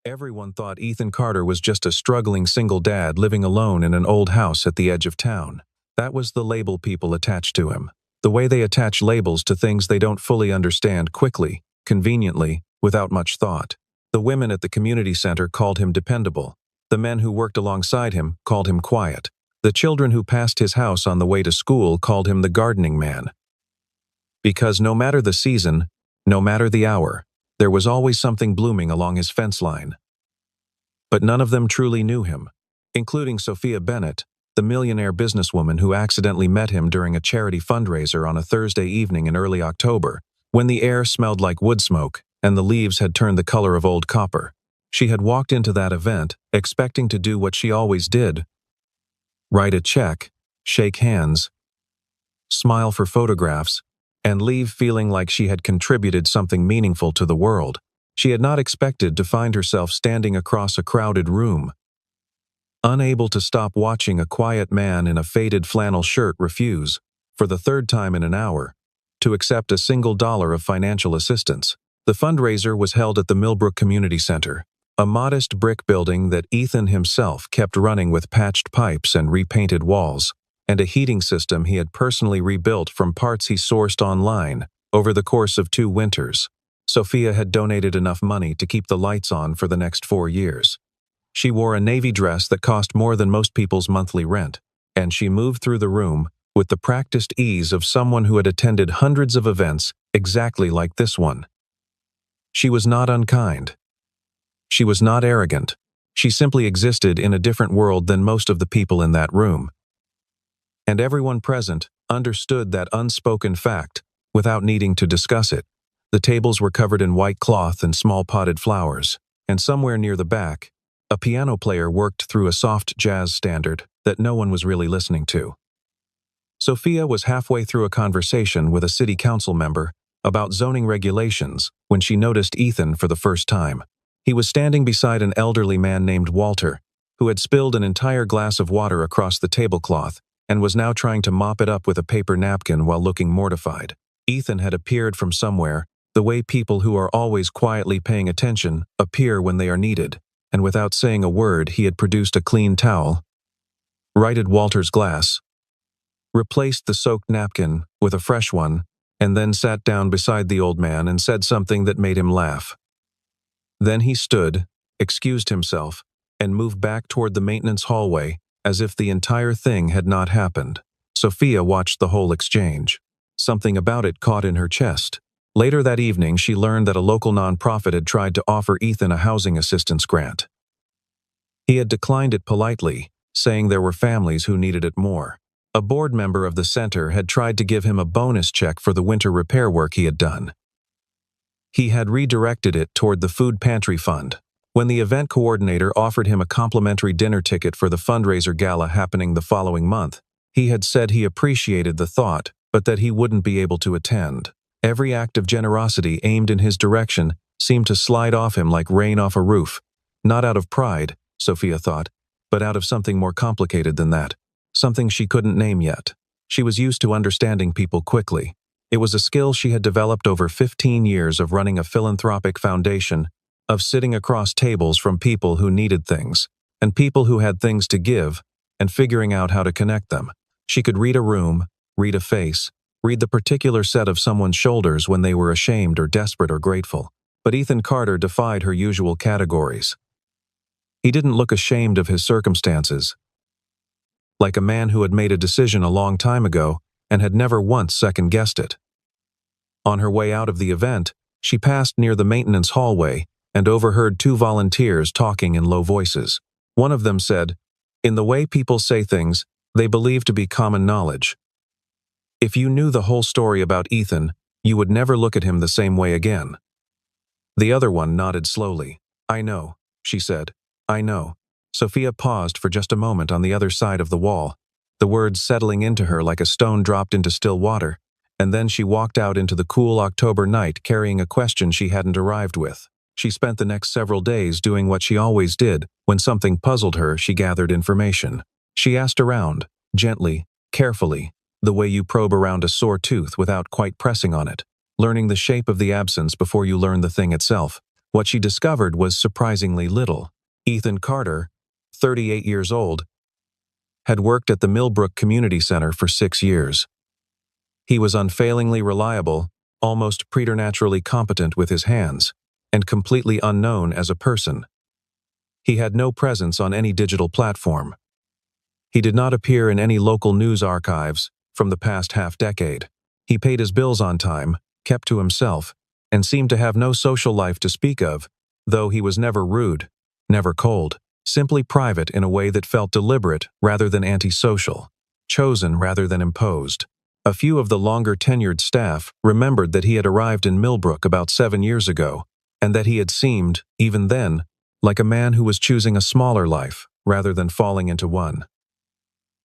Everyone thought Ethan Carter was just a struggling single dad living alone in an old house at the edge of town. That was the label people attached to him. The way they attach labels to things they don't fully understand quickly, conveniently, without much thought. The women at the community center called him dependable. The men who worked alongside him called him quiet. The children who passed his house on the way to school called him the gardening man. Because no matter the season, no matter the hour, there was always something blooming along his fence line. But none of them truly knew him, including Sophia Bennett, the millionaire businesswoman who accidentally met him during a charity fundraiser on a Thursday evening in early October, when the air smelled like wood smoke and the leaves had turned the color of old copper. She had walked into that event, expecting to do what she always did: write a check, shake hands, smile for photographs, and leave feeling like she had contributed something meaningful to the world. She had not expected to find herself standing across a crowded room, unable to stop watching a quiet man in a faded flannel shirt refuse, for the third time in an hour, to accept a single dollar of financial assistance. The fundraiser was held at the Millbrook Community Center, a modest brick building that Ethan himself kept running with patched pipes and repainted walls, and a heating system he had personally rebuilt from parts he sourced online over the course of 2 winters. Sophia had donated enough money to keep the lights on for the next 4 years. She wore a navy dress that cost more than most people's monthly rent, and she moved through the room with the practiced ease of someone who had attended hundreds of events exactly like this one. She was not unkind. She was not arrogant. She simply existed in a different world than most of the people in that room. And everyone present understood that unspoken fact without needing to discuss it. The tables were covered in white cloth and small potted flowers, and somewhere near the back, a piano player worked through a soft jazz standard that no one was really listening to. Sophia was halfway through a conversation with a city council member about zoning regulations when she noticed Ethan for the first time. He was standing beside an elderly man named Walter, who had spilled an entire glass of water across the tablecloth and was now trying to mop it up with a paper napkin while looking mortified. Ethan had appeared from somewhere, the way people who are always quietly paying attention appear when they are needed, and without saying a word he had produced a clean towel, righted Walter's glass, replaced the soaked napkin with a fresh one, and then sat down beside the old man and said something that made him laugh. Then he stood, excused himself, and moved back toward the maintenance hallway as if the entire thing had not happened. Sophia watched the whole exchange. Something about it caught in her chest. Later that evening, she learned that a local nonprofit had tried to offer Ethan a housing assistance grant. He had declined it politely, saying there were families who needed it more. A board member of the center had tried to give him a bonus check for the winter repair work he had done. He had redirected it toward the food pantry fund. When the event coordinator offered him a complimentary dinner ticket for the fundraiser gala happening the following month, he had said he appreciated the thought, but that he wouldn't be able to attend. Every act of generosity aimed in his direction seemed to slide off him like rain off a roof. Not out of pride, Sophia thought, but out of something more complicated than that. Something she couldn't name yet. She was used to understanding people quickly. It was a skill she had developed over 15 years of running a philanthropic foundation, of sitting across tables from people who needed things, and people who had things to give, and figuring out how to connect them. She could read a room, read a face, read the particular set of someone's shoulders when they were ashamed or desperate or grateful. But Ethan Carter defied her usual categories. He didn't look ashamed of his circumstances, like a man who had made a decision a long time ago and had never once second-guessed it. On her way out of the event, she passed near the maintenance hallway and overheard 2 volunteers talking in low voices. One of them said, "In the way people say things, they believe to be common knowledge. If you knew the whole story about Ethan, you would never look at him the same way again." The other one nodded slowly. "I know," she said. "I know." Sophia paused for just a moment on the other side of the wall, the words settling into her like a stone dropped into still water, and then she walked out into the cool October night carrying a question she hadn't arrived with. She spent the next several days doing what she always did. When something puzzled her, she gathered information. She asked around, gently, carefully, the way you probe around a sore tooth without quite pressing on it, learning the shape of the absence before you learn the thing itself. What she discovered was surprisingly little. Ethan Carter, 38 years old, had worked at the Millbrook Community Center for 6 years. He was unfailingly reliable, almost preternaturally competent with his hands, and completely unknown as a person. He had no presence on any digital platform. He did not appear in any local news archives from the past half-decade. He paid his bills on time, kept to himself, and seemed to have no social life to speak of, though he was never rude, never cold, simply private in a way that felt deliberate rather than antisocial, chosen rather than imposed. A few of the longer-tenured staff remembered that he had arrived in Millbrook about 7 years ago, and that he had seemed, even then, like a man who was choosing a smaller life rather than falling into one.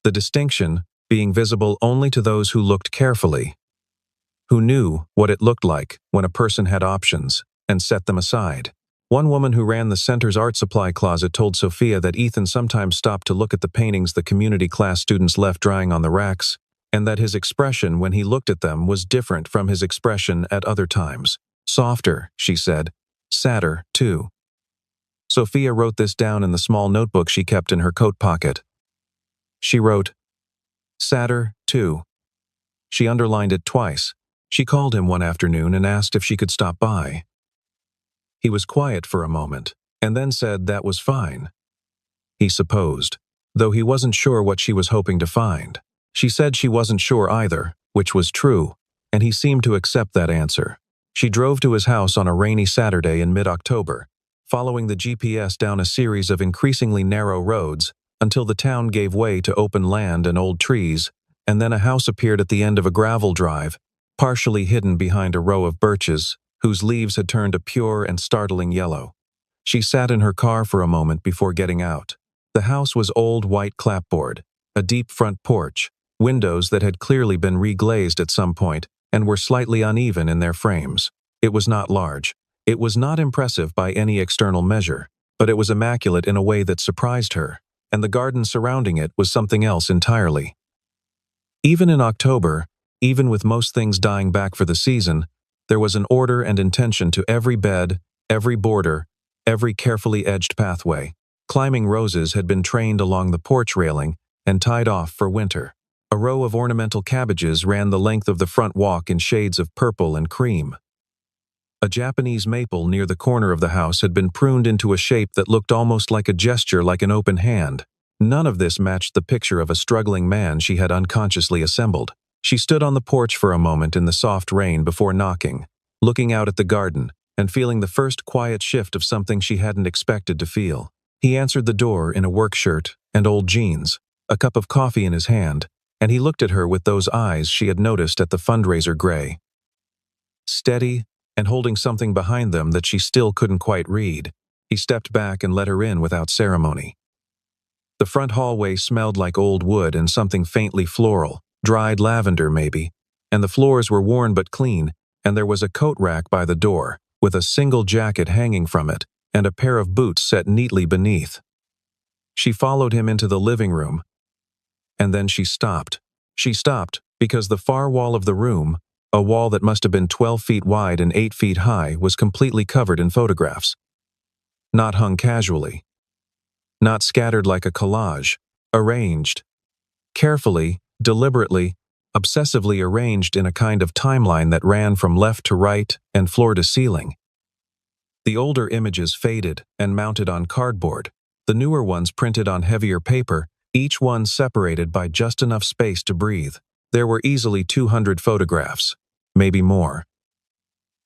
The distinction being visible only to those who looked carefully, who knew what it looked like when a person had options and set them aside. One woman who ran the center's art supply closet told Sophia that Ethan sometimes stopped to look at the paintings the community class students left drying on the racks, and that his expression when he looked at them was different from his expression at other times. Softer, she said. Sadder, too. Sophia wrote this down in the small notebook she kept in her coat pocket. She wrote, "Sadder, too." She underlined it twice. She called him one afternoon and asked if she could stop by. He was quiet for a moment, and then said that was fine. He supposed, though he wasn't sure what she was hoping to find. She said she wasn't sure either, which was true, and he seemed to accept that answer. She drove to his house on a rainy Saturday in mid-October, following the GPS down a series of increasingly narrow roads until the town gave way to open land and old trees, and then a house appeared at the end of a gravel drive, partially hidden behind a row of birches, whose leaves had turned a pure and startling yellow. She sat in her car for a moment before getting out. The house was old white clapboard, a deep front porch, windows that had clearly been reglazed at some point and were slightly uneven in their frames. It was not large. It was not impressive by any external measure, but it was immaculate in a way that surprised her, and the garden surrounding it was something else entirely. Even in October, even with most things dying back for the season, there was an order and intention to every bed, every border, every carefully edged pathway. Climbing roses had been trained along the porch railing and tied off for winter. A row of ornamental cabbages ran the length of the front walk in shades of purple and cream. A Japanese maple near the corner of the house had been pruned into a shape that looked almost like a gesture, like an open hand. None of this matched the picture of a struggling man she had unconsciously assembled. She stood on the porch for a moment in the soft rain before knocking, looking out at the garden and feeling the first quiet shift of something she hadn't expected to feel. He answered the door in a work shirt and old jeans, a cup of coffee in his hand, and he looked at her with those eyes she had noticed at the fundraiser gray. Steady and holding something behind them that she still couldn't quite read, he stepped back and let her in without ceremony. The front hallway smelled like old wood and something faintly floral, dried lavender maybe, and the floors were worn but clean, and there was a coat rack by the door, with a single jacket hanging from it, and a pair of boots set neatly beneath. She followed him into the living room, and then she stopped. She stopped because the far wall of the room, a wall that must have been 12 feet wide and 8 feet high, was completely covered in photographs. Not hung casually. Not scattered like a collage. Arranged. Carefully, deliberately, obsessively arranged in a kind of timeline that ran from left to right and floor to ceiling. The older images faded and mounted on cardboard, the newer ones printed on heavier paper, each one separated by just enough space to breathe. There were easily 200 photographs, maybe more.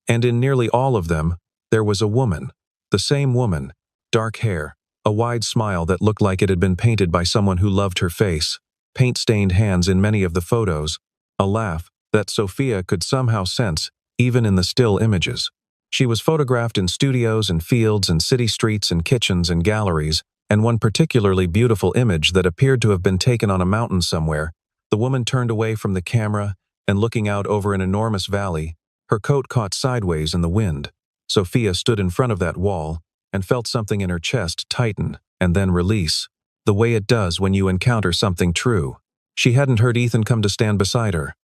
And in nearly all of them, there was a woman, the same woman, dark hair, a wide smile that looked like it had been painted by someone who loved her face, paint-stained hands in many of the photos, a laugh that Sophia could somehow sense even in the still images. She was photographed in studios and fields and city streets and kitchens and galleries, and one particularly beautiful image that appeared to have been taken on a mountain somewhere. The woman turned away from the camera and looking out over an enormous valley, her coat caught sideways in the wind. Sophia stood in front of that wall and felt something in her chest tighten and then release, the way it does when you encounter something true. She hadn't heard Ethan come to stand beside her.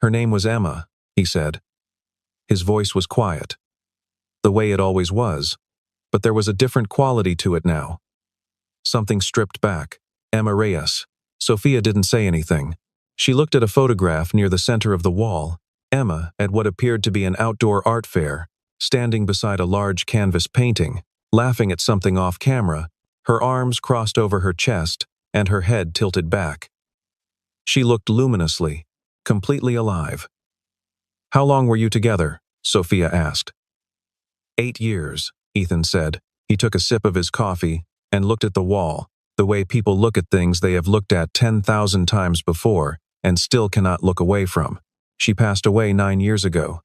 Her name was Emma, he said. His voice was quiet. the way it always was, but there was a different quality to it now. Something stripped back. Emma Reyes. Sophia didn't say anything. She looked at a photograph near the center of the wall. Emma, at what appeared to be an outdoor art fair, standing beside a large canvas painting, laughing at something off camera, her arms crossed over her chest and her head tilted back. She looked luminously, completely alive. "How long were you together?" Sophia asked. 8 years, Ethan said. He took a sip of his coffee and looked at the wall, the way people look at things they have looked at 10,000 times before and still cannot look away from. "She passed away 9 years ago."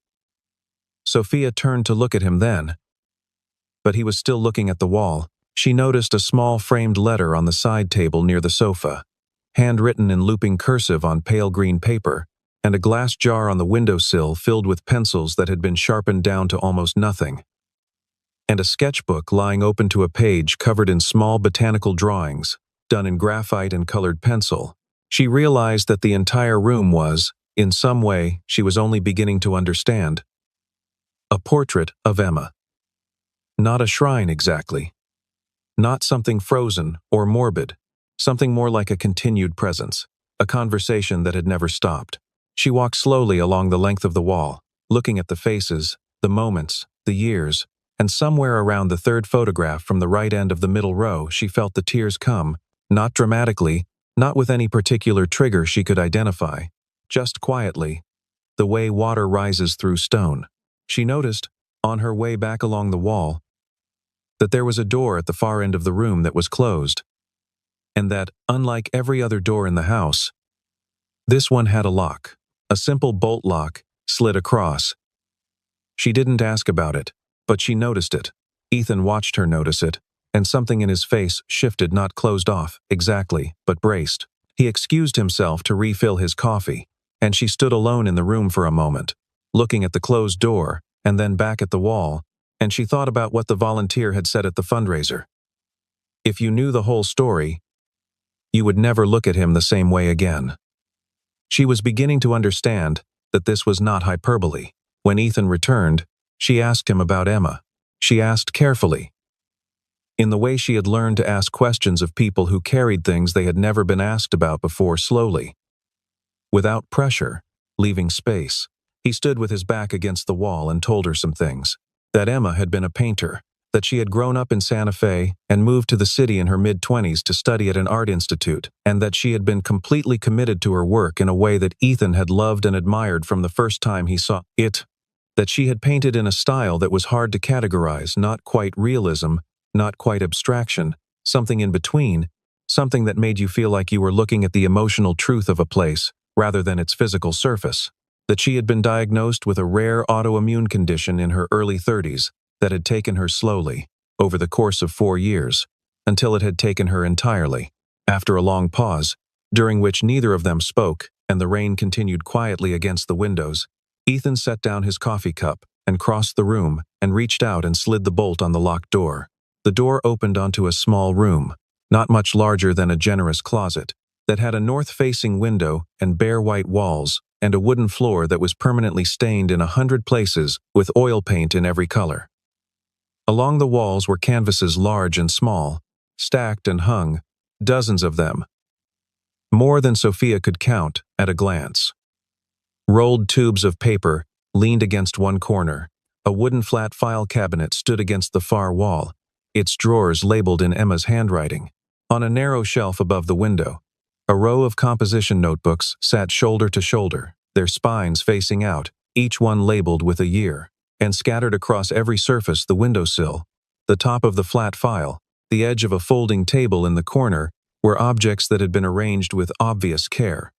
Sophia turned to look at him then, but he was still looking at the wall. She noticed a small framed letter on the side table near the sofa, handwritten in looping cursive on pale green paper, and a glass jar on the windowsill filled with pencils that had been sharpened down to almost nothing, and a sketchbook lying open to a page covered in small botanical drawings, done in graphite and colored pencil. She realized that the entire room was, in some way she was only beginning to understand, a portrait of Emma. Not a shrine exactly. Not something frozen or morbid. Something more like a continued presence, a conversation that had never stopped. She walked slowly along the length of the wall, looking at the faces, the moments, the years, and somewhere around the third photograph from the right end of the middle row she felt the tears come, not dramatically, not with any particular trigger she could identify, just quietly, the way water rises through stone. She noticed, on her way back along the wall, that there was a door at the far end of the room that was closed, and that, unlike every other door in the house, this one had a lock, a simple bolt lock, slid across. She didn't ask about it, but she noticed it. Ethan watched her notice it, and something in his face shifted, not closed off, exactly, but braced. He excused himself to refill his coffee, and she stood alone in the room for a moment, looking at the closed door, and then back at the wall, and she thought about what the volunteer had said at the fundraiser. If you knew the whole story, you would never look at him the same way again. She was beginning to understand that this was not hyperbole. When Ethan returned, she asked him about Emma. She asked carefully, in the way she had learned to ask questions of people who carried things they had never been asked about before, slowly, without pressure, leaving space. He stood with his back against the wall and told her some things. That Emma had been a painter, that she had grown up in Santa Fe and moved to the city in her mid-20s to study at an art institute, and that she had been completely committed to her work in a way that Ethan had loved and admired from the first time he saw it, that she had painted in a style that was hard to categorize, not quite realism, not quite abstraction, something in between, something that made you feel like you were looking at the emotional truth of a place rather than its physical surface, that she had been diagnosed with a rare autoimmune condition in her early 30s that had taken her slowly, over the course of 4 years, until it had taken her entirely. After a long pause, during which neither of them spoke and the rain continued quietly against the windows, Ethan set down his coffee cup and crossed the room and reached out and slid the bolt on the locked door. The door opened onto a small room, not much larger than a generous closet, that had a north-facing window and bare white walls and a wooden floor that was permanently stained in 100 places with oil paint in every color. Along the walls were canvases large and small, stacked and hung, dozens of them, more than Sophia could count at a glance. Rolled tubes of paper leaned against one corner. A wooden flat file cabinet stood against the far wall, its drawers labeled in Emma's handwriting. On a narrow shelf above the window, a row of composition notebooks sat shoulder to shoulder, their spines facing out, each one labeled with a year, and scattered across every surface: the windowsill, the top of the flat file, the edge of a folding table in the corner, were objects that had been arranged with obvious care.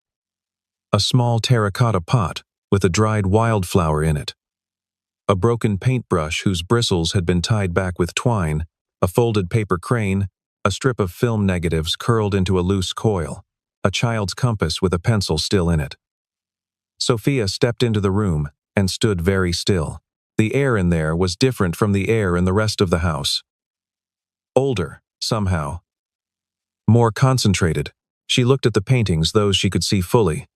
A small terracotta pot with a dried wildflower in it, a broken paintbrush whose bristles had been tied back with twine, a folded paper crane, a strip of film negatives curled into a loose coil, a child's compass with a pencil still in it. Sophia stepped into the room and stood very still. The air in there was different from the air in the rest of the house. Older, somehow. More concentrated. She looked at the paintings, those she could see fully,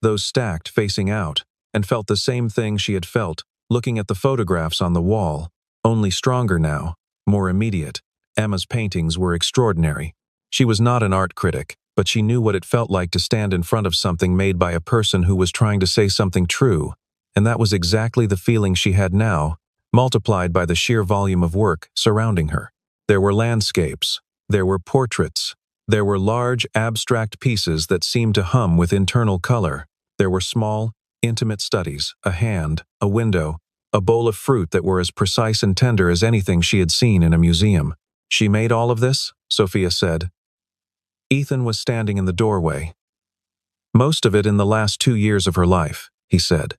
those stacked facing out, and felt the same thing she had felt, looking at the photographs on the wall, only stronger now, more immediate. Emma's paintings were extraordinary. She was not an art critic, but she knew what it felt like to stand in front of something made by a person who was trying to say something true, and that was exactly the feeling she had now, multiplied by the sheer volume of work surrounding her. There were landscapes, there were portraits, there were large, abstract pieces that seemed to hum with internal color. There were small, intimate studies, a hand, a window, a bowl of fruit that were as precise and tender as anything she had seen in a museum. She made all of this, Sophia said. Ethan was standing in the doorway. Most of it in the last 2 years of her life, he said.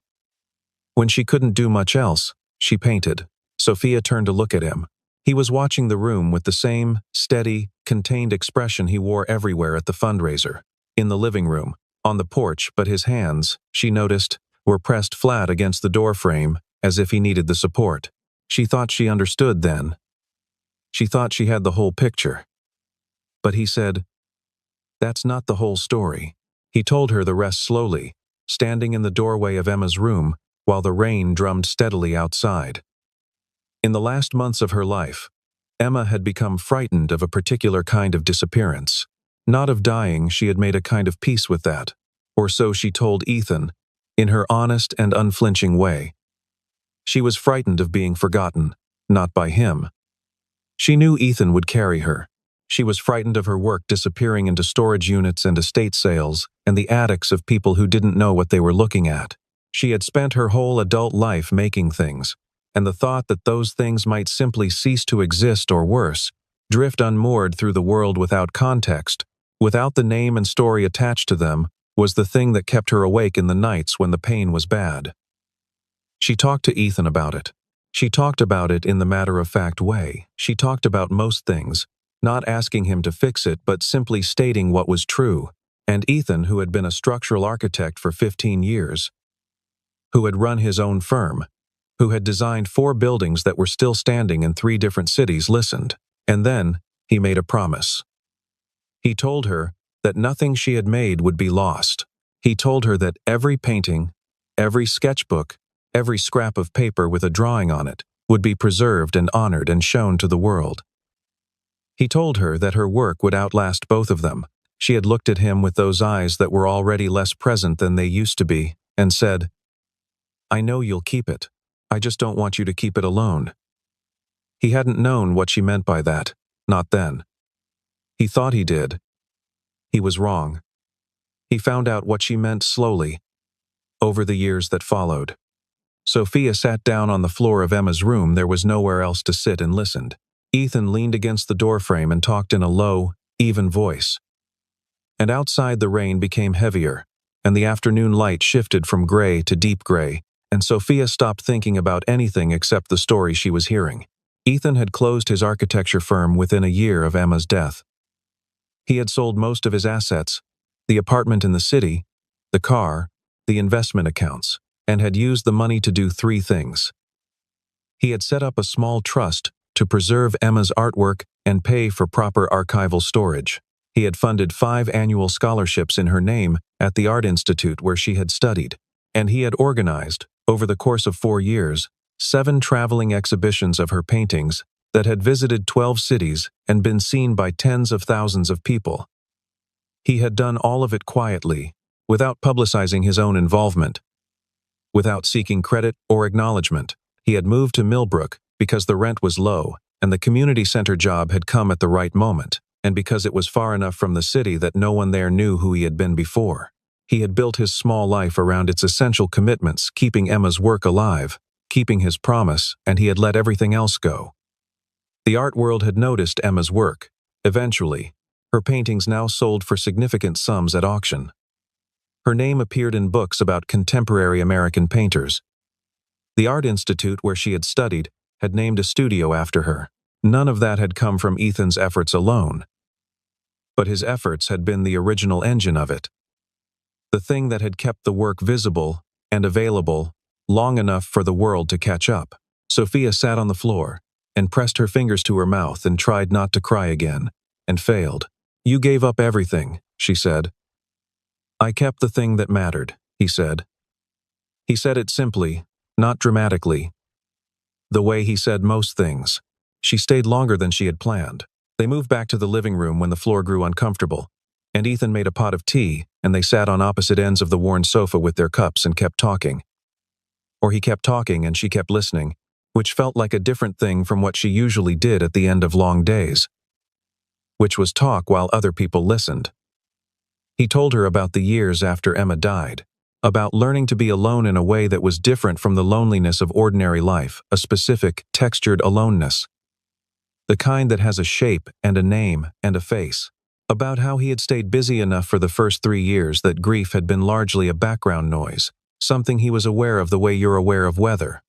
When she couldn't do much else, she painted. Sophia turned to look at him. He was watching the room with the same steady, contained expression he wore everywhere at the fundraiser. In the living room, on the porch, but his hands, she noticed, were pressed flat against the doorframe, as if he needed the support. She thought she understood then. She thought she had the whole picture. But he said, "That's not the whole story." He told her the rest slowly, standing in the doorway of Emma's room while the rain drummed steadily outside. In the last months of her life, Emma had become frightened of a particular kind of disappearance. Not of dying, she had made a kind of peace with that, or so she told Ethan, in her honest and unflinching way. She was frightened of being forgotten, not by him. She knew Ethan would carry her. She was frightened of her work disappearing into storage units and estate sales and the attics of people who didn't know what they were looking at. She had spent her whole adult life making things, and the thought that those things might simply cease to exist or worse, drift unmoored through the world without context, without the name and story attached to them, was the thing that kept her awake in the nights when the pain was bad. She talked to Ethan about it. She talked about it in the matter-of-fact way. She talked about most things, not asking him to fix it but simply stating what was true. And Ethan, who had been a structural architect for 15 years, who had run his own firm, who had designed 4 buildings that were still standing in 3 different cities, listened. And then he made a promise. He told her that nothing she had made would be lost. He told her that every painting, every sketchbook, every scrap of paper with a drawing on it would be preserved and honored and shown to the world. He told her that her work would outlast both of them. She had looked at him with those eyes that were already less present than they used to be, and said, "I know you'll keep it. I just don't want you to keep it alone." He hadn't known what she meant by that, not then. He thought he did. He was wrong. He found out what she meant slowly, over the years that followed. Sophia sat down on the floor of Emma's room. There was nowhere else to sit, and listened. Ethan leaned against the doorframe and talked in a low, even voice. And outside the rain became heavier, and the afternoon light shifted from gray to deep gray, and Sophia stopped thinking about anything except the story she was hearing. Ethan had closed his architecture firm within a year of Emma's death. He had sold most of his assets, the apartment in the city, the car, the investment accounts, and had used the money to do 3 things. He had set up a small trust to preserve Emma's artwork and pay for proper archival storage. He had funded 5 annual scholarships in her name at the Art Institute where she had studied, and he had organized, over the course of 4 years, 7 traveling exhibitions of her paintings that had visited 12 cities and been seen by tens of thousands of people. He had done all of it quietly, without publicizing his own involvement, without seeking credit or acknowledgement. He had moved to Millbrook because the rent was low and the community center job had come at the right moment, and because it was far enough from the city that no one there knew who he had been before. He had built his small life around its essential commitments, keeping Emma's work alive, keeping his promise, and he had let everything else go. The art world had noticed Emma's work. Eventually, her paintings now sold for significant sums at auction. Her name appeared in books about contemporary American painters. The Art Institute, where she had studied, had named a studio after her. None of that had come from Ethan's efforts alone. But his efforts had been the original engine of it. The thing that had kept the work visible and available long enough for the world to catch up. Sophia sat on the floor and pressed her fingers to her mouth and tried not to cry again, and failed. "You gave up everything," she said. "I kept the thing that mattered," he said. He said it simply, not dramatically, The way he said most things. She stayed longer than she had planned. They moved back to the living room when the floor grew uncomfortable, and Ethan made a pot of tea, and they sat on opposite ends of the worn sofa with their cups and kept talking. Or he kept talking and she kept listening, which felt like a different thing from what she usually did at the end of long days, which was talk while other people listened. He told her about the years after Emma died, about learning to be alone in a way that was different from the loneliness of ordinary life, a specific, textured aloneness. The kind that has a shape and a name and a face. About how he had stayed busy enough for the first 3 years that grief had been largely a background noise, something he was aware of the way you're aware of weather.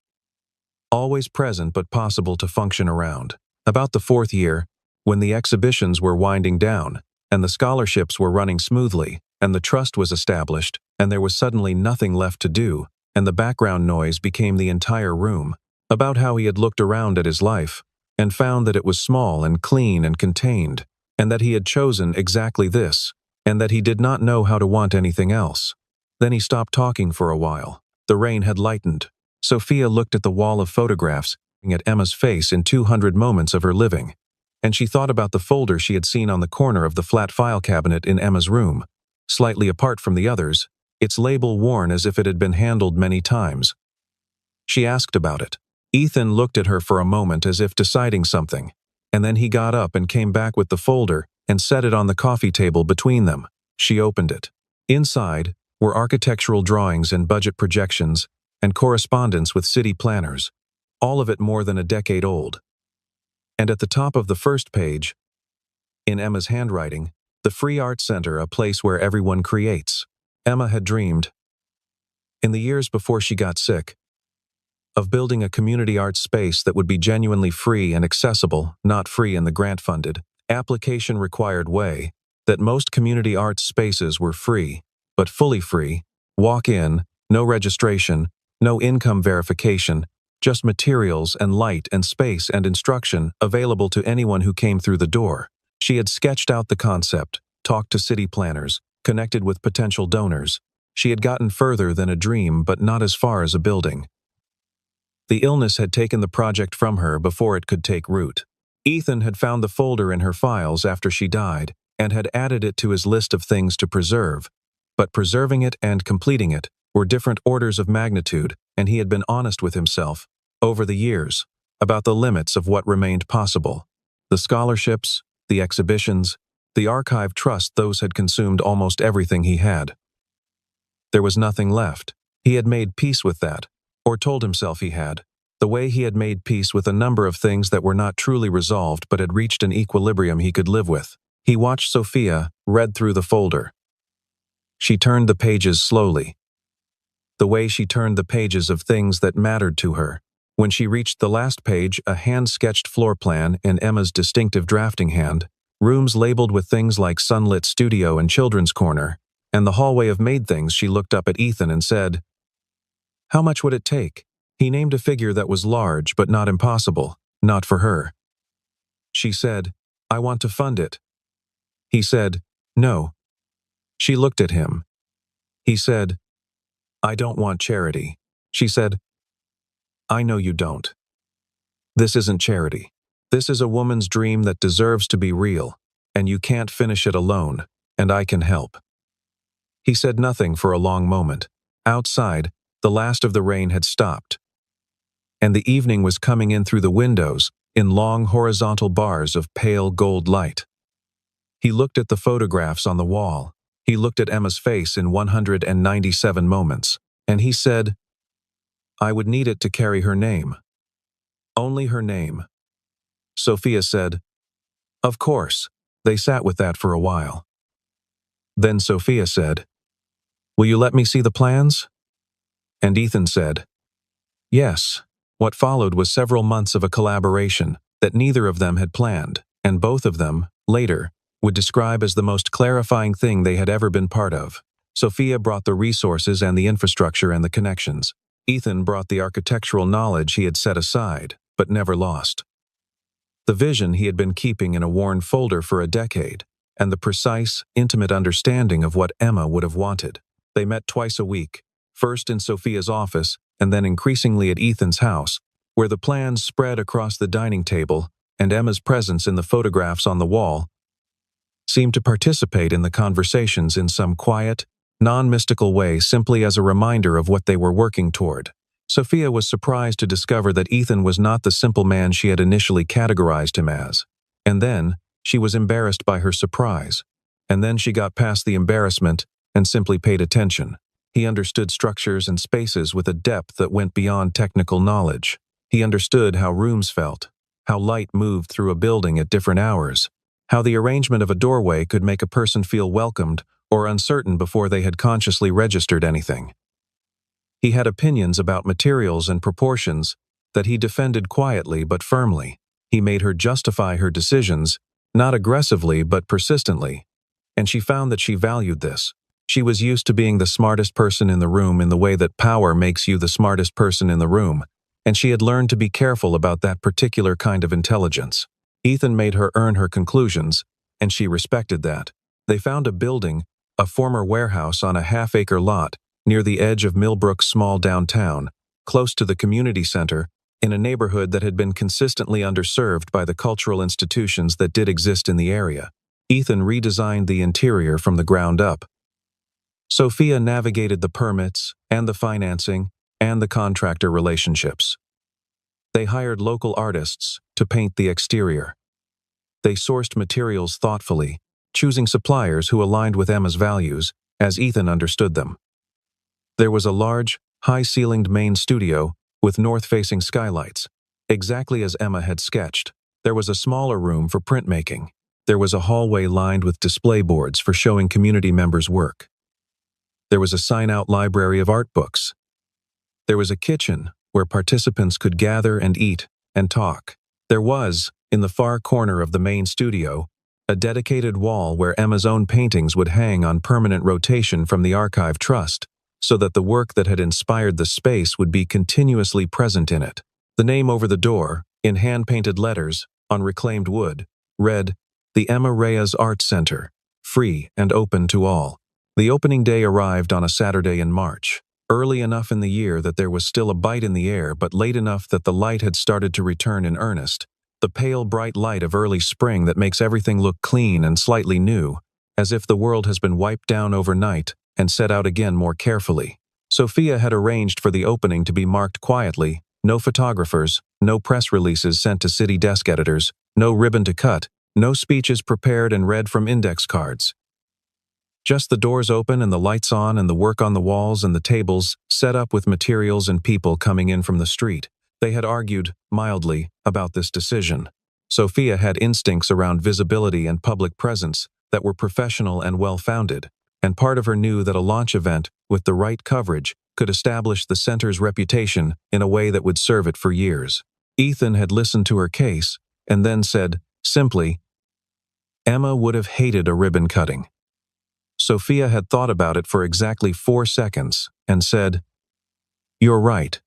Always present but possible to function around. About the 4th year, when the exhibitions were winding down, and the scholarships were running smoothly, and the trust was established, and there was suddenly nothing left to do, and the background noise became the entire room. About how he had looked around at his life, and found that it was small and clean and contained, and that he had chosen exactly this, and that he did not know how to want anything else. Then he stopped talking for a while. The rain had lightened. Sophia looked at the wall of photographs, at Emma's face in 200 moments of her living, and she thought about the folder she had seen on the corner of the flat file cabinet in Emma's room, slightly apart from the others, its label worn as if it had been handled many times. She asked about it. Ethan looked at her for a moment as if deciding something, and then he got up and came back with the folder and set it on the coffee table between them. She opened it. Inside were architectural drawings and budget projections and correspondence with city planners, all of it more than a decade old. And at the top of the first page, in Emma's handwriting, the Free Art Center, a place where everyone creates. Emma had dreamed, in the years before she got sick, of building a community arts space that would be genuinely free and accessible, not free in the grant-funded, application-required way, that most community arts spaces were free, but fully free, walk-in, no registration, no income verification, just materials and light and space and instruction available to anyone who came through the door. She had sketched out the concept, talked to city planners, connected with potential donors. She had gotten further than a dream, but not as far as a building. The illness had taken the project from her before it could take root. Ethan had found the folder in her files after she died and had added it to his list of things to preserve. But preserving it and completing it were different orders of magnitude, and he had been honest with himself, over the years, about the limits of what remained possible. The scholarships, the exhibitions, the archive trust, those had consumed almost everything he had. There was nothing left. He had made peace with that, or told himself he had, the way he had made peace with a number of things that were not truly resolved but had reached an equilibrium he could live with. He watched Sophia, read through the folder. She turned the pages slowly. The way she turned the pages of things that mattered to her. When she reached the last page, a hand-sketched floor plan in Emma's distinctive drafting hand, rooms labeled with things like sunlit studio and children's corner, and the hallway of maid things, she looked up at Ethan and said, "How much would it take?" He named a figure that was large but not impossible, not for her. She said, "I want to fund it." He said, "No." She looked at him. He said, "I don't want charity." She said, "I know you don't. This isn't charity. This is a woman's dream that deserves to be real, and you can't finish it alone, and I can help." He said nothing for a long moment. Outside, the last of the rain had stopped, and the evening was coming in through the windows in long horizontal bars of pale gold light. He looked at the photographs on the wall. He looked at Emma's face in 197 moments, and he said, "I would need it to carry her name. Only her name." Sophia said, "Of course." They sat with that for a while. Then Sophia said, "Will you let me see the plans?" And Ethan said, "Yes." What followed was several months of a collaboration that neither of them had planned, and both of them, later, would describe as the most clarifying thing they had ever been part of. Sophia brought the resources and the infrastructure and the connections. Ethan brought the architectural knowledge he had set aside, but never lost. The vision he had been keeping in a worn folder for a decade, and the precise, intimate understanding of what Emma would have wanted. They met twice a week, first in Sophia's office, and then increasingly at Ethan's house, where the plans spread across the dining table and Emma's presence in the photographs on the wall seemed to participate in the conversations in some quiet, non-mystical way simply as a reminder of what they were working toward. Sophia was surprised to discover that Ethan was not the simple man she had initially categorized him as. And then, she was embarrassed by her surprise. And then she got past the embarrassment and simply paid attention. He understood structures and spaces with a depth that went beyond technical knowledge. He understood how rooms felt, how light moved through a building at different hours, how the arrangement of a doorway could make a person feel welcomed or uncertain before they had consciously registered anything. He had opinions about materials and proportions that he defended quietly but firmly. He made her justify her decisions, not aggressively but persistently, and she found that she valued this. She was used to being the smartest person in the room in the way that power makes you the smartest person in the room, and she had learned to be careful about that particular kind of intelligence. Ethan made her earn her conclusions, and she respected that. They found a building, a former warehouse on a half-acre lot, near the edge of Millbrook's small downtown, close to the community center, in a neighborhood that had been consistently underserved by the cultural institutions that did exist in the area. Ethan redesigned the interior from the ground up. Sophia navigated the permits, and the financing, and the contractor relationships. They hired local artists to paint the exterior. They sourced materials thoughtfully, choosing suppliers who aligned with Emma's values, as Ethan understood them. There was a large, high-ceilinged main studio with north-facing skylights, exactly as Emma had sketched. There was a smaller room for printmaking. There was a hallway lined with display boards for showing community members' work. There was a sign-out library of art books. There was a kitchen where participants could gather and eat and talk. There was, in the far corner of the main studio, a dedicated wall where Emma's own paintings would hang on permanent rotation from the Archive Trust, so that the work that had inspired the space would be continuously present in it. The name over the door, in hand-painted letters, on reclaimed wood, read, "The Emma Reyes Art Center, free and open to all." The opening day arrived on a Saturday in March, early enough in the year that there was still a bite in the air but late enough that the light had started to return in earnest, the pale bright light of early spring that makes everything look clean and slightly new, as if the world has been wiped down overnight and set out again more carefully. Sophia had arranged for the opening to be marked quietly, no photographers, no press releases sent to city desk editors, no ribbon to cut, no speeches prepared and read from index cards. Just the doors open and the lights on and the work on the walls and the tables set up with materials and people coming in from the street. They had argued, mildly, about this decision. Sophia had instincts around visibility and public presence that were professional and well-founded, and part of her knew that a launch event, with the right coverage, could establish the center's reputation in a way that would serve it for years. Ethan had listened to her case, and then said, simply, "Emma would have hated a ribbon cutting." Sophia had thought about it for exactly 4 seconds, and said, "You're right."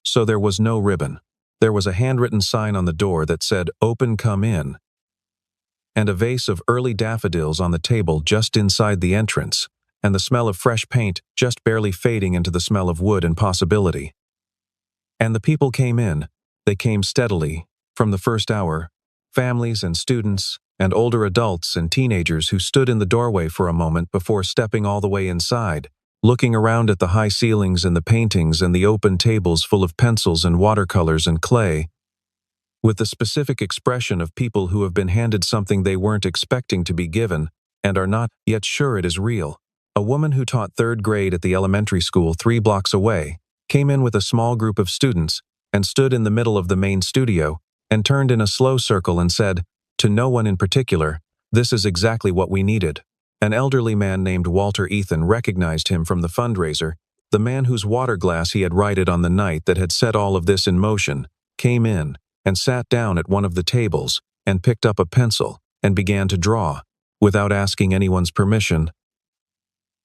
So there was no ribbon. There was a handwritten sign on the door that said, "Open, come in," and a vase of early daffodils on the table just inside the entrance, and the smell of fresh paint just barely fading into the smell of wood and possibility. And the people came in. They came steadily, from the first hour, families and students, and older adults and teenagers who stood in the doorway for a moment before stepping all the way inside, looking around at the high ceilings and the paintings and the open tables full of pencils and watercolors and clay, with the specific expression of people who have been handed something they weren't expecting to be given and are not yet sure it is real. A woman who taught 3rd grade at the elementary school 3 blocks away came in with a small group of students and stood in the middle of the main studio and turned in a slow circle and said, to no one in particular, "This is exactly what we needed." An elderly man named Walter Ethan recognized him from the fundraiser. The man whose water glass he had righted on the night that had set all of this in motion came in and sat down at one of the tables and picked up a pencil and began to draw, without asking anyone's permission,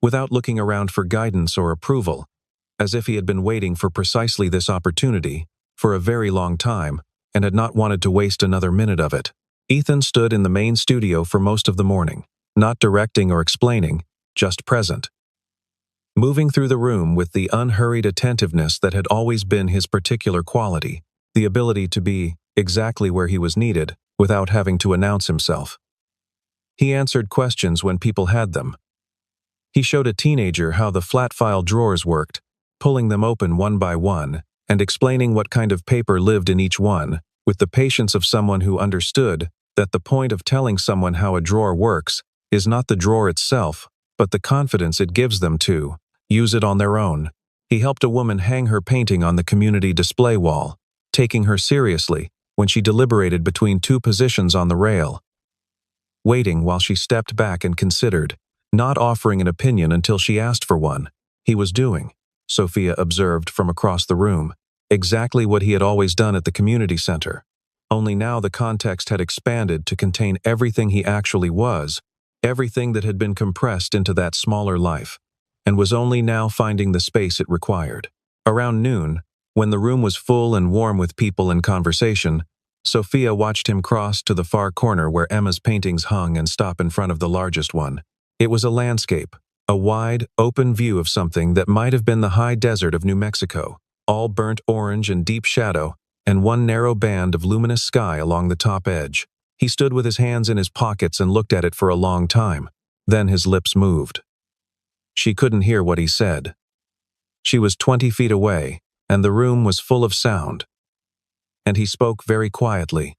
without looking around for guidance or approval, as if he had been waiting for precisely this opportunity for a very long time and had not wanted to waste another minute of it. Ethan stood in the main studio for most of the morning, not directing or explaining, just present, moving through the room with the unhurried attentiveness that had always been his particular quality. the ability to be exactly where he was needed without having to announce himself. He answered questions when people had them. He showed a teenager how the flat file drawers worked, pulling them open one by one, and explaining what kind of paper lived in each one, with the patience of someone who understood that the point of telling someone how a drawer works is not the drawer itself, but the confidence it gives them to use it on their own. He helped a woman hang her painting on the community display wall, taking her seriously when she deliberated between two positions on the rail, waiting while she stepped back and considered, not offering an opinion until she asked for one. He was doing, Sophia observed from across the room, exactly what he had always done at the community center. Only now the context had expanded to contain everything he actually was, everything that had been compressed into that smaller life, and was only now finding the space it required. Around noon, when the room was full and warm with people and conversation, Sophia watched him cross to the far corner where Emma's paintings hung and stop in front of the largest one. It was a landscape, a wide, open view of something that might have been the high desert of New Mexico, all burnt orange and deep shadow, and one narrow band of luminous sky along the top edge. He stood with his hands in his pockets and looked at it for a long time. Then his lips moved. She couldn't hear what he said. She was 20 feet away, and the room was full of sound. And he spoke very quietly.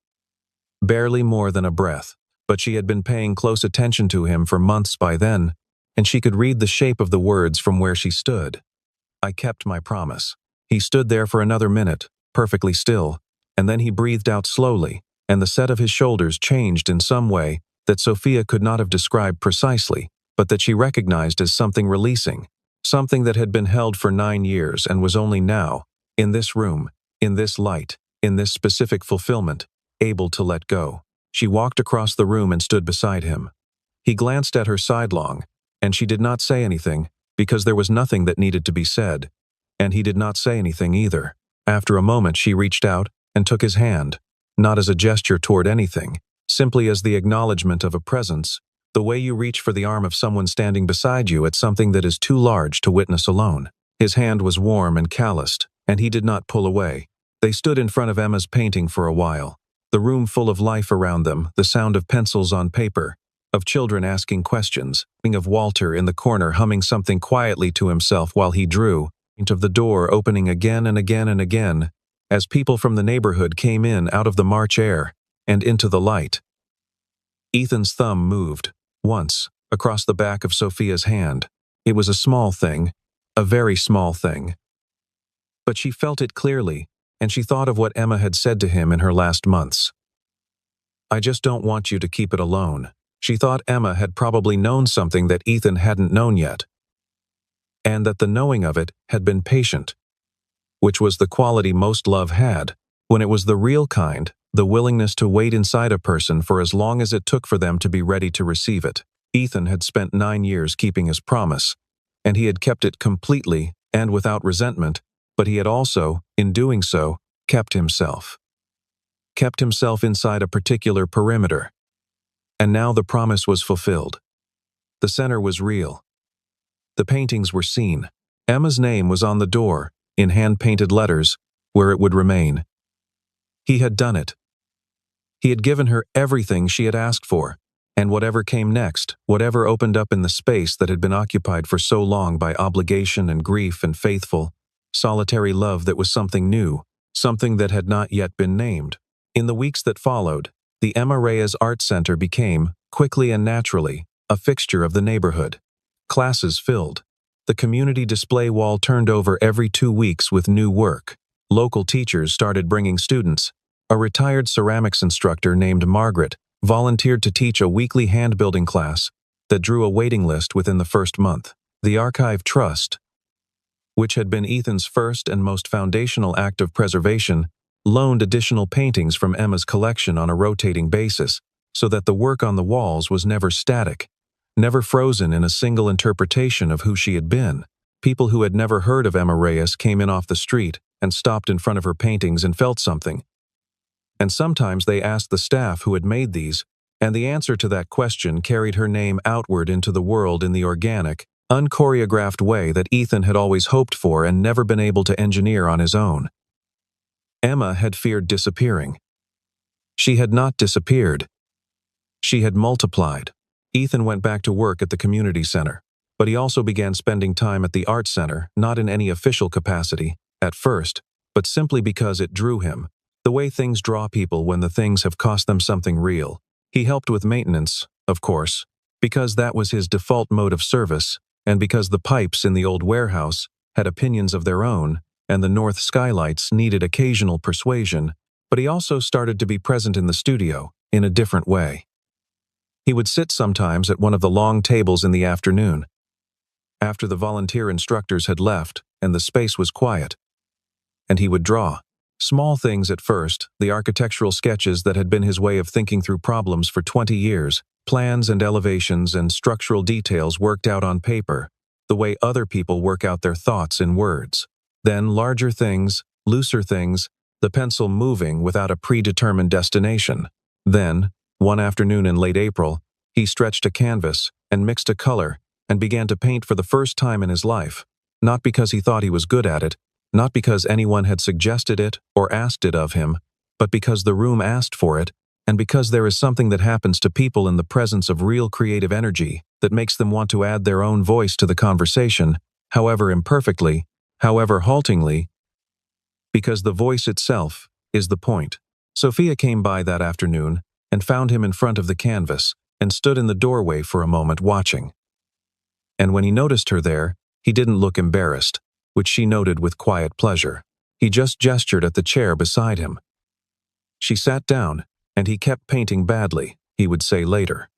Barely more than a breath, but she had been paying close attention to him for months by then, and she could read the shape of the words from where she stood. I kept my promise. He stood there for another minute, perfectly still, and then he breathed out slowly, and the set of his shoulders changed in some way that Sophia could not have described precisely, but that she recognized as something releasing, something that had been held for 9 years and was only now, in this room, in this light, in this specific fulfillment, able to let go. She walked across the room and stood beside him. He glanced at her sidelong, and she did not say anything, because there was nothing that needed to be said, and he did not say anything either. After a moment she reached out and took his hand, not as a gesture toward anything, simply as the acknowledgement of a presence, the way you reach for the arm of someone standing beside you at something that is too large to witness alone. His hand was warm and calloused, and he did not pull away. They stood in front of Emma's painting for a while, the room full of life around them, the sound of pencils on paper, of children asking questions, of Walter in the corner humming something quietly to himself while he drew, of the door opening again and again and again, as people from the neighborhood came in out of the March air and into the light. Ethan's thumb moved, once, across the back of Sophia's hand. It was a small thing, a very small thing. But she felt it clearly, and she thought of what Emma had said to him in her last months. I just don't want you to keep it alone. She thought Emma had probably known something that Ethan hadn't known yet, and that the knowing of it had been patient, which was the quality most love had, when it was the real kind, the willingness to wait inside a person for as long as it took for them to be ready to receive it. Ethan had spent 9 years keeping his promise, and he had kept it completely and without resentment, but he had also, in doing so, kept himself. Kept himself inside a particular perimeter. And now the promise was fulfilled. The center was real. The paintings were seen. Emma's name was on the door, in hand-painted letters, where it would remain. He had done it. He had given her everything she had asked for, and whatever came next, whatever opened up in the space that had been occupied for so long by obligation and grief and faithful, solitary love that was something new, something that had not yet been named. In the weeks that followed, the Emma Reyes Art Center became, quickly and naturally, a fixture of the neighborhood. Classes filled. The community display wall turned over every 2 weeks with new work. Local teachers started bringing students. A retired ceramics instructor named Margaret volunteered to teach a weekly hand-building class that drew a waiting list within the first month. The Archive Trust, which had been Ethan's first and most foundational act of preservation, loaned additional paintings from Emma's collection on a rotating basis, so that the work on the walls was never static, never frozen in a single interpretation of who she had been. People who had never heard of Emma Reyes came in off the street and stopped in front of her paintings and felt something. And sometimes they asked the staff who had made these, and the answer to that question carried her name outward into the world in the organic, unchoreographed way that Ethan had always hoped for and never been able to engineer on his own. Emma had feared disappearing. She had not disappeared. She had multiplied. Ethan went back to work at the community center, but he also began spending time at the art center, not in any official capacity, at first, but simply because it drew him, the way things draw people when the things have cost them something real. He helped with maintenance, of course, because that was his default mode of service, and because the pipes in the old warehouse had opinions of their own, and the north skylights needed occasional persuasion, but he also started to be present in the studio, in a different way. He would sit sometimes at one of the long tables in the afternoon, after the volunteer instructors had left and the space was quiet, and he would draw. Small things at first, the architectural sketches that had been his way of thinking through problems for 20 years, plans and elevations and structural details worked out on paper, the way other people work out their thoughts in words. Then larger things, looser things, the pencil moving without a predetermined destination. Then, one afternoon in late April, he stretched a canvas and mixed a color and began to paint for the first time in his life, not because he thought he was good at it, not because anyone had suggested it or asked it of him, but because the room asked for it, and because there is something that happens to people in the presence of real creative energy that makes them want to add their own voice to the conversation, however imperfectly, however haltingly, because the voice itself is the point. Sophia came by that afternoon and found him in front of the canvas and stood in the doorway for a moment watching. And when he noticed her there, he didn't look embarrassed, which she noted with quiet pleasure. He just gestured at the chair beside him. She sat down, and he kept painting badly, he would say later.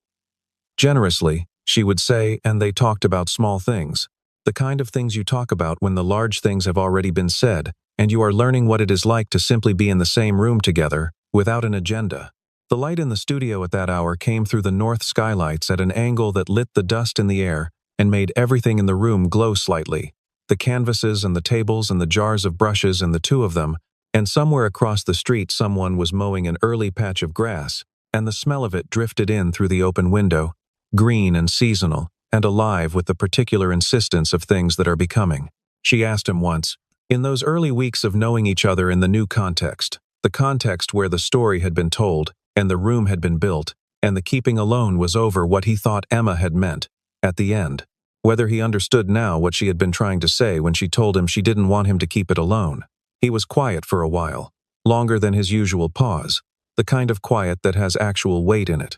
Generously, she would say, and they talked about small things, the kind of things you talk about when the large things have already been said, and you are learning what it is like to simply be in the same room together, without an agenda. The light in the studio at that hour came through the north skylights at an angle that lit the dust in the air and made everything in the room glow slightly. The canvases and the tables and the jars of brushes and the two of them, and somewhere across the street someone was mowing an early patch of grass, and the smell of it drifted in through the open window, green and seasonal, and alive with the particular insistence of things that are becoming. She asked him once, in those early weeks of knowing each other in the new context, the context where the story had been told, and the room had been built, and the keeping alone was over what he thought Emma had meant, at the end, whether he understood now what she had been trying to say when she told him she didn't want him to keep it alone. He was quiet for a while, longer than his usual pause, the kind of quiet that has actual weight in it.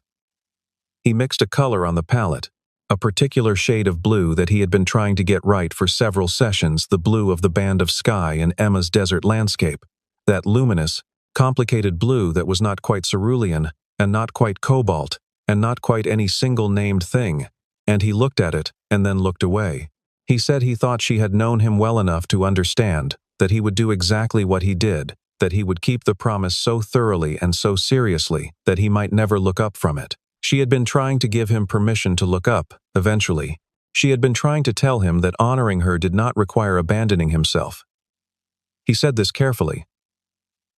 He mixed a color on the palette, a particular shade of blue that he had been trying to get right for several sessions, the blue of the band of sky in Emma's desert landscape, that luminous, complicated blue that was not quite cerulean, and not quite cobalt, and not quite any single named thing, and he looked at it and then looked away. He said he thought she had known him well enough to understand that he would do exactly what he did, that he would keep the promise so thoroughly and so seriously that he might never look up from it. She had been trying to give him permission to look up, eventually. She had been trying to tell him that honoring her did not require abandoning himself. He said this carefully,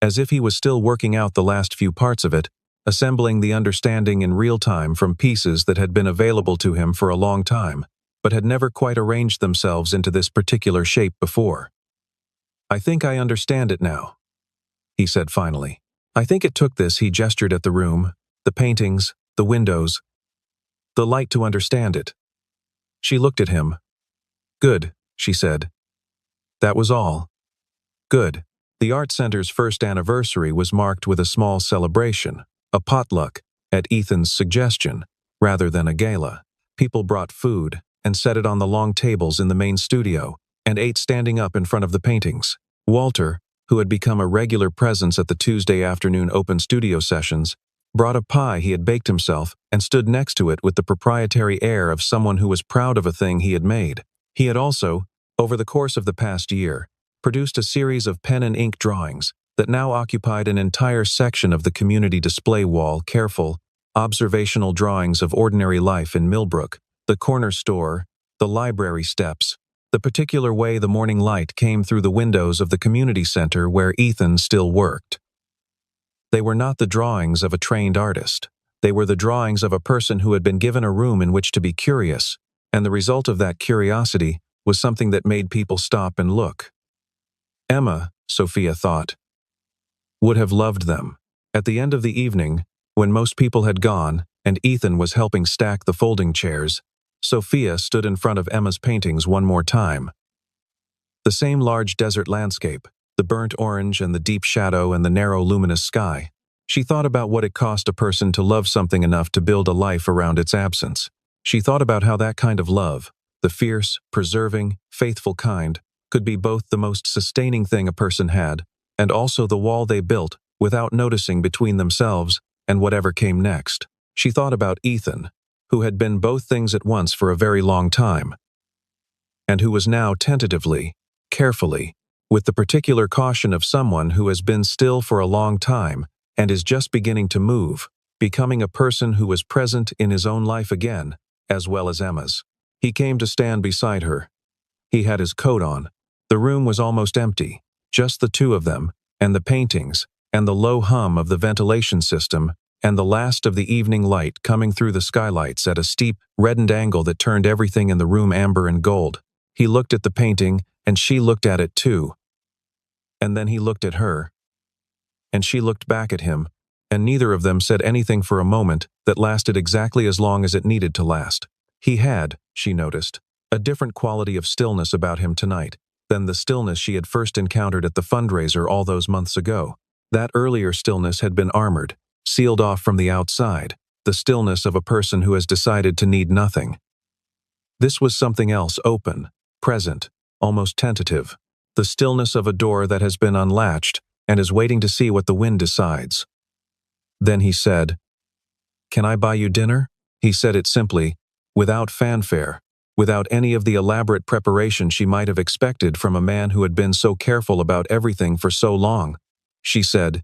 as if he was still working out the last few parts of it, assembling the understanding in real time from pieces that had been available to him for a long time, but had never quite arranged themselves into this particular shape before. I think I understand it now, he said finally. I think it took this, he gestured at the room, the paintings, the windows, the light to understand it. She looked at him. Good, she said. That was all. Good. The art center's first anniversary was marked with a small celebration, a potluck, at Ethan's suggestion, rather than a gala. People brought food and set it on the long tables in the main studio and ate standing up in front of the paintings. Walter, who had become a regular presence at the Tuesday afternoon open studio sessions, brought a pie he had baked himself and stood next to it with the proprietary air of someone who was proud of a thing he had made. He had also, over the course of the past year, produced a series of pen and ink drawings that now occupied an entire section of the community display wall, careful, observational drawings of ordinary life in Millbrook, the corner store, the library steps, the particular way the morning light came through the windows of the community center where Ethan still worked. They were not the drawings of a trained artist. They were the drawings of a person who had been given a room in which to be curious, and the result of that curiosity was something that made people stop and look. Emma, Sophia thought, would have loved them. At the end of the evening, when most people had gone and Ethan was helping stack the folding chairs, Sophia stood in front of Emma's paintings one more time. The same large desert landscape, the burnt orange and the deep shadow and the narrow luminous sky. She thought about what it cost a person to love something enough to build a life around its absence. She thought about how that kind of love, the fierce, preserving, faithful kind, could be both the most sustaining thing a person had, and also the wall they built without noticing between themselves and whatever came next. She thought about Ethan, who had been both things at once for a very long time, and who was now tentatively, carefully, with the particular caution of someone who has been still for a long time and is just beginning to move, becoming a person who was present in his own life again, as well as Emma's. He came to stand beside her. He had his coat on. The room was almost empty, just the two of them, and the paintings, and the low hum of the ventilation system, and the last of the evening light coming through the skylights at a steep, reddened angle that turned everything in the room amber and gold. He looked at the painting, and she looked at it too. And then he looked at her, and she looked back at him, and neither of them said anything for a moment that lasted exactly as long as it needed to last. He had, she noticed, a different quality of stillness about him tonight than the stillness she had first encountered at the fundraiser all those months ago. That earlier stillness had been armored, sealed off from the outside, the stillness of a person who has decided to need nothing. This was something else, open, present, almost tentative, the stillness of a door that has been unlatched and is waiting to see what the wind decides. Then he said, "Can I buy you dinner?" He said it simply, without fanfare, without any of the elaborate preparation she might have expected from a man who had been so careful about everything for so long. She said,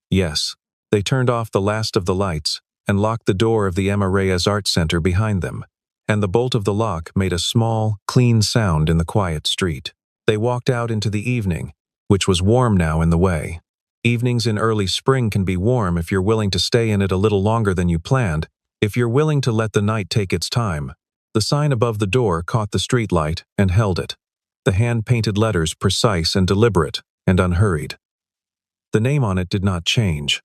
"Yes." They turned off the last of the lights and locked the door of the Emma Reyes Art Center behind them, and the bolt of the lock made a small, clean sound in the quiet street. They walked out into the evening, which was warm now in the way. Evenings in early spring can be warm if you're willing to stay in it a little longer than you planned, if you're willing to let the night take its time. The sign above the door caught the street light and held it, the hand-painted letters precise and deliberate and unhurried. The name on it did not change.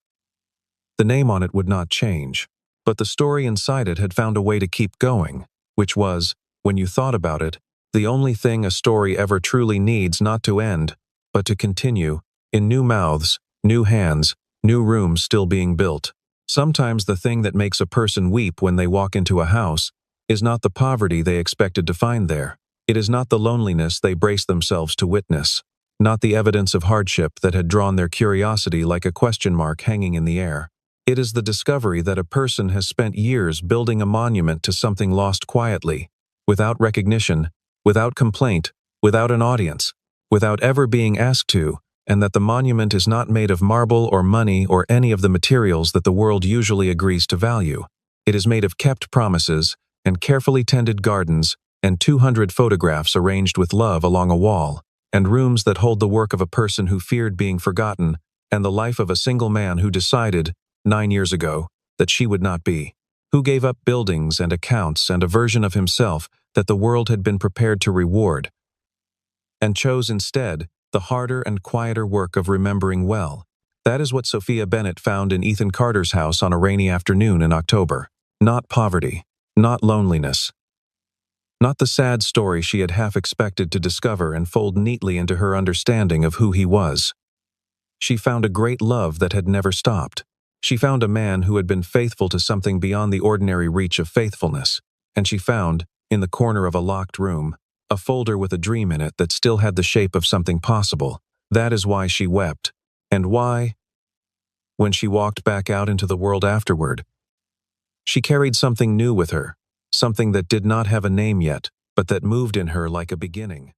The name on it would not change, but the story inside it had found a way to keep going, which was, when you thought about it, the only thing a story ever truly needs not to end, but to continue, in new mouths, new hands, new rooms still being built. Sometimes the thing that makes a person weep when they walk into a house is not the poverty they expected to find there. It is not the loneliness they brace themselves to witness, not the evidence of hardship that had drawn their curiosity like a question mark hanging in the air. It is the discovery that a person has spent years building a monument to something lost quietly, without recognition, without complaint, without an audience, without ever being asked to, and that the monument is not made of marble or money or any of the materials that the world usually agrees to value. It is made of kept promises and carefully tended gardens and 200 photographs arranged with love along a wall, and rooms that hold the work of a person who feared being forgotten and the life of a single man who decided, 9 years ago, that she would not be, who gave up buildings and accounts and a version of himself that the world had been prepared to reward, and chose instead the harder and quieter work of remembering well. That is what Sophia Bennett found in Ethan Carter's house on a rainy afternoon in October. Not poverty, not loneliness, not the sad story she had half expected to discover and fold neatly into her understanding of who he was. She found a great love that had never stopped. She found a man who had been faithful to something beyond the ordinary reach of faithfulness, and she found, in the corner of a locked room, a folder with a dream in it that still had the shape of something possible. That is why she wept, and why, when she walked back out into the world afterward, she carried something new with her, something that did not have a name yet, but that moved in her like a beginning.